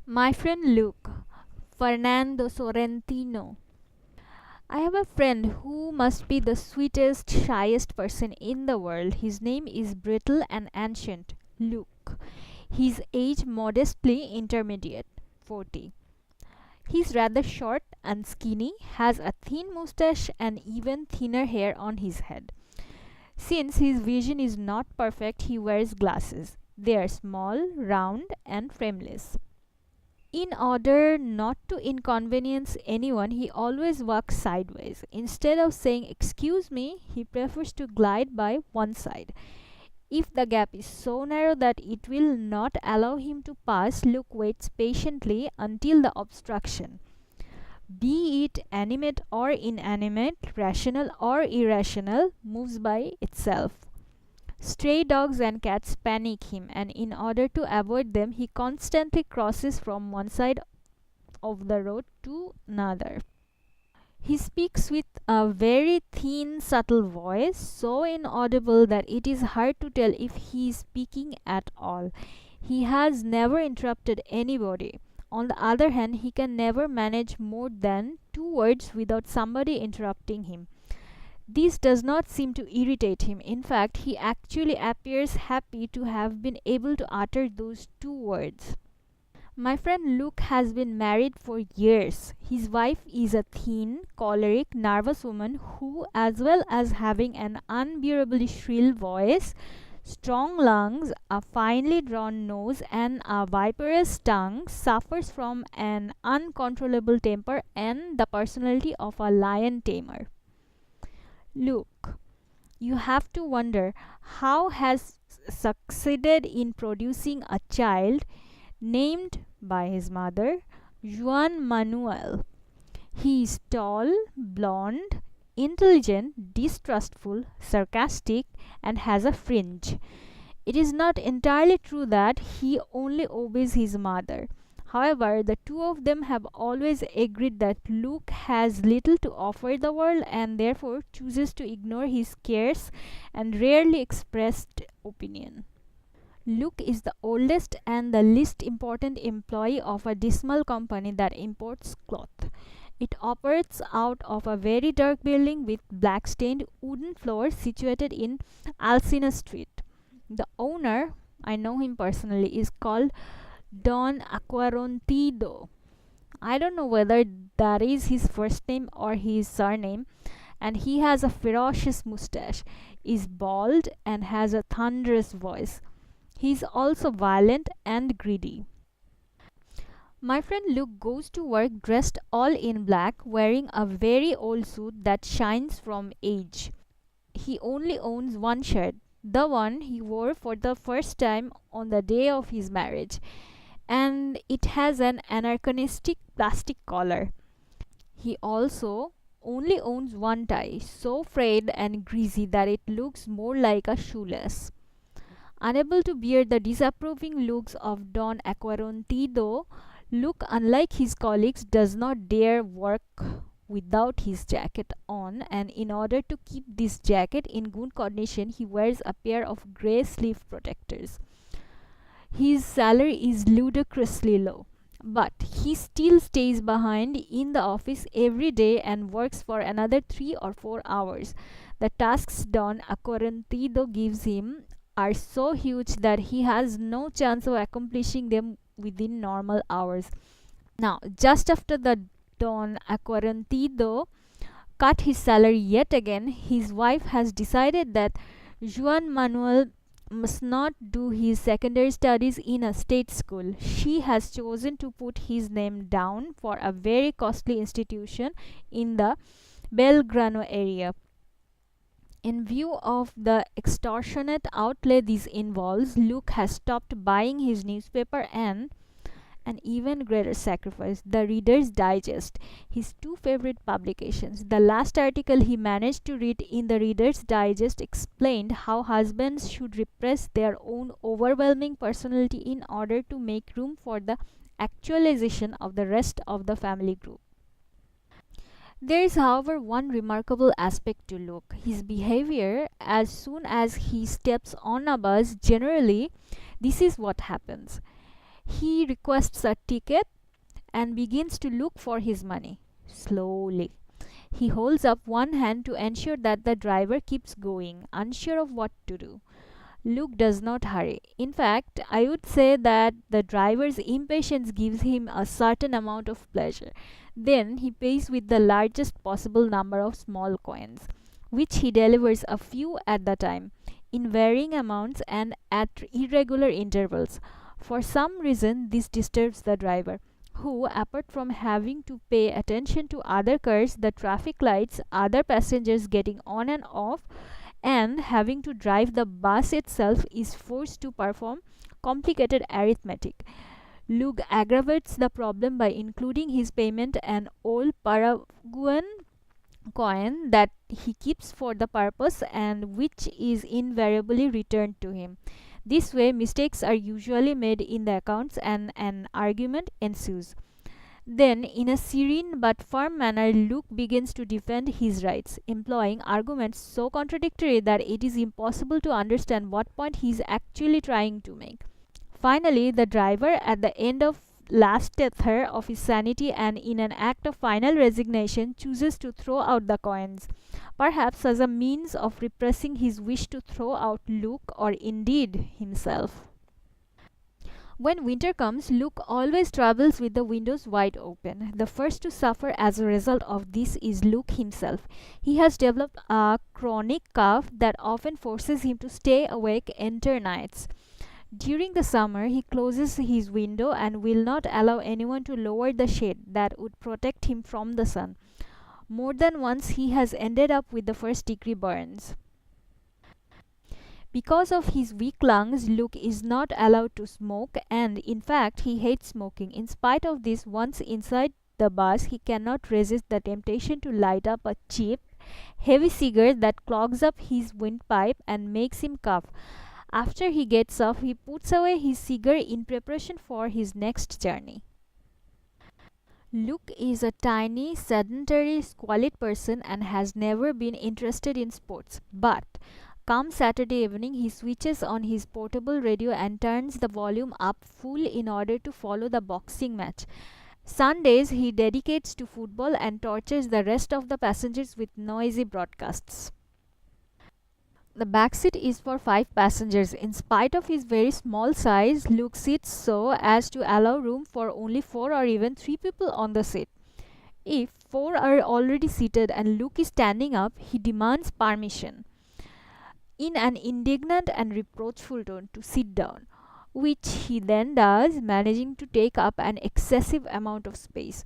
My friend Luke, Fernando Sorrentino. I have a friend who must be the sweetest, shyest person in the world. His name is brittle and ancient, Luke. His age modestly intermediate, 40. He's rather short and skinny, has a thin mustache and even thinner hair on his head. Since his vision is not perfect, he wears glasses. They are small, round, and frameless. In order not to inconvenience anyone, he always walks sideways. Instead of saying, "Excuse me," he prefers to glide by one side. If the gap is so narrow that it will not allow him to pass, Luke waits patiently until the obstruction, be it animate or inanimate, rational or irrational, moves by itself. Stray dogs and cats panic him, and in order to avoid them, he constantly crosses from one side of the road to another. He speaks with a very thin, subtle voice, so inaudible that it is hard to tell if he is speaking at all. He has never interrupted anybody. On the other hand, he can never manage more than two words without somebody interrupting him. This does not seem to irritate him. In fact, he actually appears happy to have been able to utter those two words. My friend Luke has been married for years. His wife is a thin, choleric, nervous woman who, as well as having an unbearably shrill voice, strong lungs, a finely drawn nose, and a viperous tongue, suffers from an uncontrollable temper and the personality of a lion tamer. Luke, you have to wonder how has succeeded in producing a child named by his mother Juan Manuel. He is tall, blond, intelligent, distrustful, sarcastic, and has a fringe. It is not entirely true that he only obeys his mother. However, the two of them have always agreed that Luke has little to offer the world and therefore chooses to ignore his scarce and rarely expressed opinion. Luke is the oldest and the least important employee of a dismal company that imports cloth. It operates out of a very dark building with black stained wooden floors situated in Alcina Street. The owner, I know him personally, is called Don Aquarontido. I don't know whether that is his first name or his surname, and he has a ferocious mustache, is bald, and has a thunderous voice. He is also violent and greedy. My friend Luke goes to work dressed all in black, wearing a very old suit that shines from age. He only owns one shirt, the one he wore for the first time on the day of his marriage, and it has an anachronistic plastic collar. He also only owns one tie, so frayed and greasy that it looks more like a shoelace. Unable to bear the disapproving looks of Don Aquarontido, Luke, unlike his colleagues, does not dare work without his jacket on, and in order to keep this jacket in good condition, he wears a pair of grey sleeve protectors. His salary is ludicrously low, but he still stays behind in the office every day and works for another 3 or 4 hours. The tasks Don Aquarontido gives him are so huge that he has no chance of accomplishing them within normal hours. Now, just after the Don Aquarontido cut his salary yet again, his wife has decided that Juan Manuel must not do his secondary studies in a state school. She has chosen to put his name down for a very costly institution in the Belgrano area. In view of the extortionate outlay this involves, Luke has stopped buying his newspaper and an even greater sacrifice, the Reader's Digest, his two favorite publications. The last article he managed to read in the Reader's Digest explained how husbands should repress their own overwhelming personality in order to make room for the actualization of the rest of the family group. There is, however, one remarkable aspect to Luke. His behavior as soon as he steps on a bus, generally, this is what happens. He requests a ticket and begins to look for his money. Slowly, he holds up one hand to ensure that the driver keeps going, unsure of what to do. Luke does not hurry. In fact, I would say that the driver's impatience gives him a certain amount of pleasure. Then he pays with the largest possible number of small coins, which he delivers a few at the time, in varying amounts and at irregular intervals. For some reason, this disturbs the driver, who, apart from having to pay attention to other cars, the traffic lights, other passengers getting on and off, and having to drive the bus itself, is forced to perform complicated arithmetic. Luke aggravates the problem by including his payment an old Paraguayan coin that he keeps for the purpose and which is invariably returned to him. This way, mistakes are usually made in the accounts and an argument ensues. Then, in a serene but firm manner, Luke begins to defend his rights, employing arguments so contradictory that it is impossible to understand what point he is actually trying to make. Finally, the driver, at the end of last tether of his sanity and in an act of final resignation, chooses to throw out the coins, perhaps as a means of repressing his wish to throw out Luke or indeed himself. When winter comes, Luke always travels with the windows wide open. The first to suffer as a result of this is Luke himself. He has developed a chronic cough that often forces him to stay awake entire nights. During the summer, he closes his window and will not allow anyone to lower the shade that would protect him from the sun. More than once, he has ended up with the first degree burns. Because of his weak lungs, Luke is not allowed to smoke, and in fact, he hates smoking. In spite of this, once inside the bus, he cannot resist the temptation to light up a cheap, heavy cigarette that clogs up his windpipe and makes him cough. After he gets off, he puts away his cigarette in preparation for his next journey. Luke is a tiny, sedentary, squalid person and has never been interested in sports. But come Saturday evening, he switches on his portable radio and turns the volume up full in order to follow the boxing match. Sundays, he dedicates to football and tortures the rest of the passengers with noisy broadcasts. The back seat is for 5 passengers. In spite of his very small size, Luke sits so as to allow room for only 4 or even 3 people on the seat. If 4 are already seated and Luke is standing up, he demands permission, in an indignant and reproachful tone, to sit down, which he then does, managing to take up an excessive amount of space.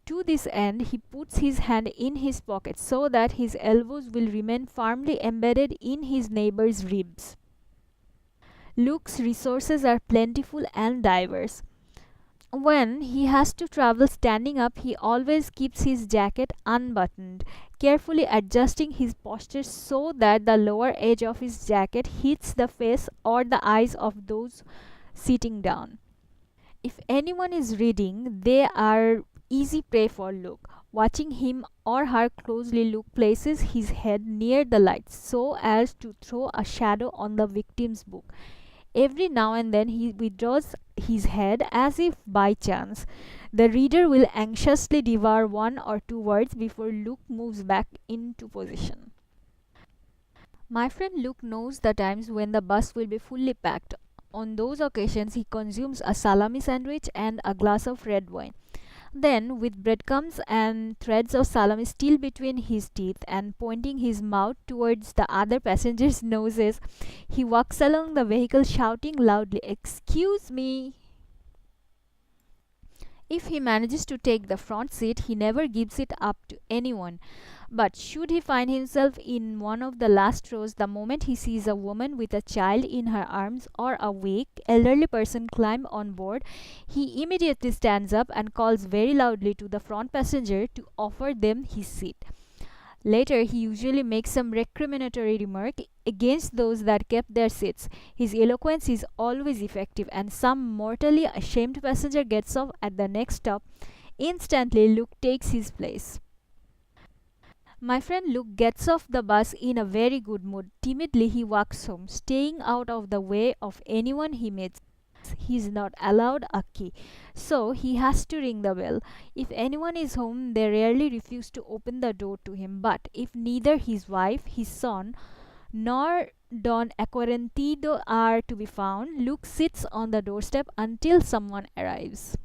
To this end, he puts his hand in his pocket so that his elbows will remain firmly embedded in his neighbor's ribs. Luke's resources are plentiful and diverse. When he has to travel standing up, he always keeps his jacket unbuttoned, carefully adjusting his posture so that the lower edge of his jacket hits the face or the eyes of those sitting down. If anyone is reading, they are easy prey for Luke. Watching him or her closely, Luke places his head near the light so as to throw a shadow on the victim's book. Every now and then he withdraws his head as if by chance. The reader will anxiously devour 1 or 2 words before Luke moves back into position. My friend Luke knows the times when the bus will be fully packed. On those occasions, he consumes a salami sandwich and a glass of red wine. Then, with breadcrumbs and threads of salami still between his teeth and pointing his mouth towards the other passengers' noses, he walks along the vehicle shouting loudly, "Excuse me!" If he manages to take the front seat, he never gives it up to anyone. But should he find himself in one of the last rows the moment he sees a woman with a child in her arms or a weak, elderly person climb on board, he immediately stands up and calls very loudly to the front passenger to offer them his seat. Later, he usually makes some recriminatory remark against those that kept their seats. His eloquence is always effective, and some mortally ashamed passenger gets off at the next stop. Instantly, Luke takes his place. My friend Luke gets off the bus in a very good mood. Timidly, he walks home, staying out of the way of anyone he meets. He's not allowed a key, so he has to ring the bell. If anyone is home, they rarely refuse to open the door to him. But if neither his wife, his son, nor Don Aquarentido are to be found, Luke sits on the doorstep until someone arrives.